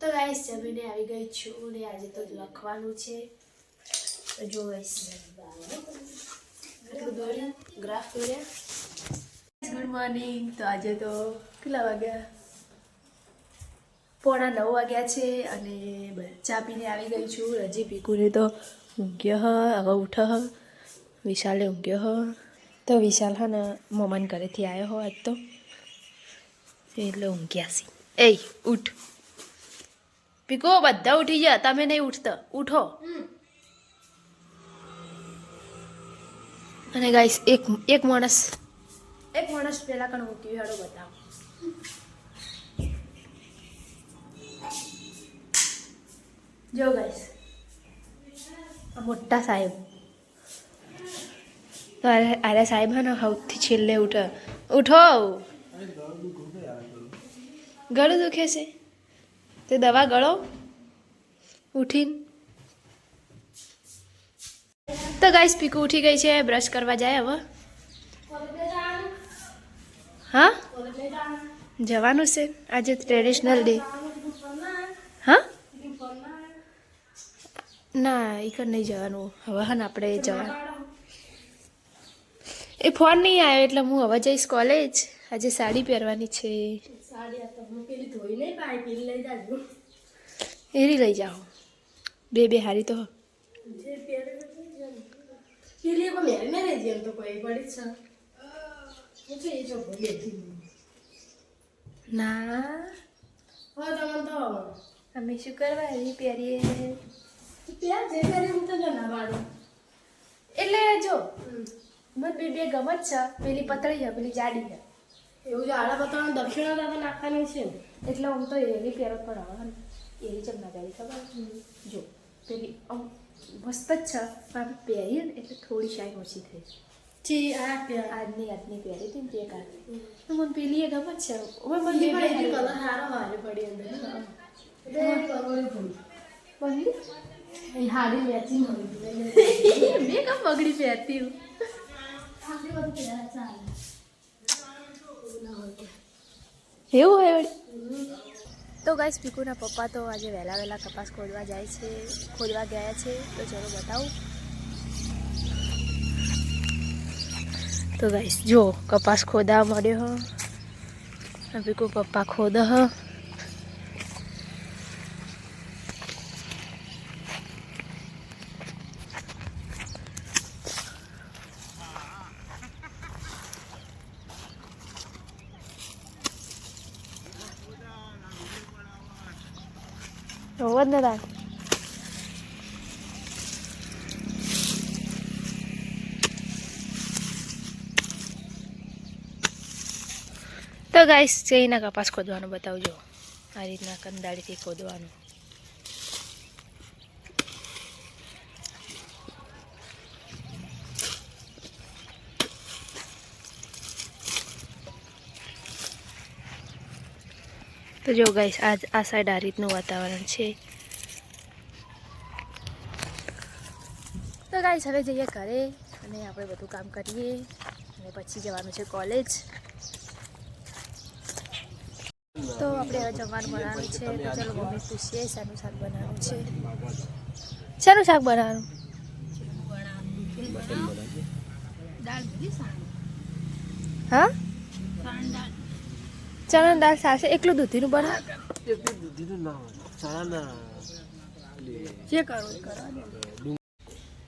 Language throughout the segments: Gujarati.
તો ગાઈસ જમીને આવી ગઈ છું ને આજે તો લખવાનું છે તો જો ગાઈસ ગ્રાફ દોર્યા ગુડ મોર્નિંગ તો આજે તો કેટલા વાગ્યા 9:15 વાગ્યા છે અને ચા પીને આવી ગઈ છું રજી પીકુને તો ઊંઘ્યો હવે ઉઠ વિશાલે ઊંઘ્યો તો વિશાલ હા ને મમ્માને ઘરેથી આવ્યો હો આજ તો એટલે ઊંઘ્યા છે એ ઉઠ પીકો બધા ઉઠી ગયા તમે નહીં ઉઠતા ઉઠો અને ગાઈસ એક માણસ પેલા કણ મૂકી હેડો બતાવો જો ગાઈસ આ મોટા સાહેબ તો અરે સાહેબ હા ને સૌથી છેલ્લે ઉઠો ગળું દુખે છે તે દવા ગળો ઉઠીને તો ગાઈસ પીકુ ઉઠી ગઈ છે બ્રશ કરવા જાય હવે હા જવાનું છે આજે ટ્રેડિશનલ ડે હા ના એ કર નહીં જવાનું હવે હા ને આપણે જવાનું એ ફોન નહીં આવ્યો એટલે હું હવે જઈશ કોલેજ આજે સાડી પહેરવાની છે એરી લઈ જાઓ બે હારી તો ના અમે શું કરવા એવી પહેરીએ એટલે જો મને બે ગમત છે પેલી પતળી છે પેલી જાડી છે એવું જો આડા પતળા દક્ષિણા દાદા નાખવાની છે એટલે આમ તો એની પહેરો પણ આવે ને એની ચમ ના પહેરી ખબર જો પેલી આમ મસ્ત જ છે પણ પહેરીએ ને એટલે થોડી શાઈ ઓછી થઈ આજની પહેરી હતી ને તે કારણે મને પેલી એ ગમત છે કલર સારો હારે પડી અંદર હાડી મેચિંગ મેં કમ બગડી પહેરતી હું એવું હોય તો ગાઈસ પીકુના પપ્પા તો આજે વહેલા કપાસ ખોદવા ગયા છે તો ચલો બતાવું તો ગાઈસ જો કપાસ ખોદવા મળ્યો હ પીકુ પપ્પા ખોદ હ વંદના તો ગાઈસ ચઈના કપાસ ખોદવાનું બતાવજો આ રીતના કંદાળીથી ખોદવાનું તો જો ગાઈસ આ સાઈડ આ રીતનું વાતાવરણ છે તો ગાઈસ હવે જઈએ ઘરે અને આપણે બધું કામ કરીએ અને પછી જવાનું છે કોલેજ તો આપણે હવે જમવાનું બનાવવાનું છે તો ચલો મમ્મી પૂછીએ શાનું શાક બનાવવાનું છે શાનું શાક બનાવવાનું હા ચણા દાળ સાથે એકલું દૂધીનું બનાવ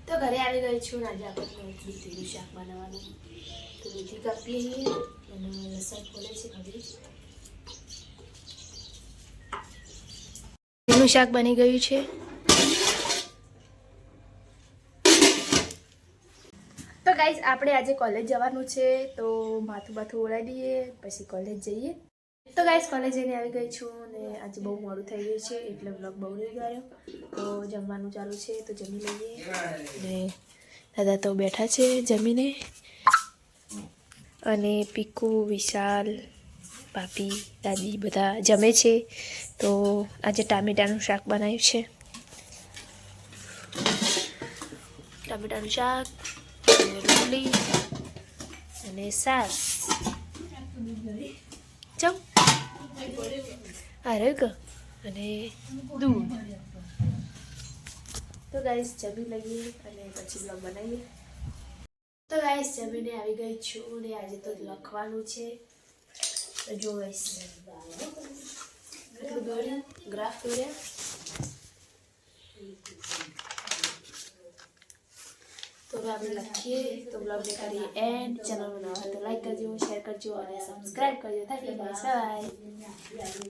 તો ઘરે આવી ગઈ છું આજે આપણે દૂધીનું શાક બનાવવાનું તો દૂધી કાપી લઈએ અને લસણ ખોલે છે હજી દૂધીનું શાક બની ગયું છે તો ગાઈસ આપણે આજે કોલેજ જવાનું છે તો માથું ઓળાવી દઈએ પછી કોલેજ જઈએ તો ગાઈસ કોલેજ જઈને આવી ગઈ છું ને આજે બહુ મોડું થઈ ગયું છે એટલે વ્લોગ બહુ રહી ગયો તો જમવાનું ચાલુ છે તો જમી લઈએ ને દાદા તો બેઠા છે જમીને અને પીકુ વિશાલ પાપી દાદી બધા જમે છે તો આજે ટામેટાનું શાક બનાવ્યું છે ટામેટાનું શાક રોટલી અને સાસ ચમ અરે ગ અને દૂધ. તો ગાઈસ જમી લઈએ અને પછી બ્લોગ બનાવીએ. તો ગાઈસ જમીને આવી ગઈ છું ને આજે તો લખવાનું છે. તો જો ગાઈસ એટલું દોડ્યું ગ્રાફ દોડ્યા. તો હવે આપણે લખીએ. તો બ્લોગને કરીએ એન્ડ. ચેનલમાં નવા તો લાઈક કરજો, શેર કરજો અને સબસ્ક્રાઈબ કરજો. Thank you guys. બાય.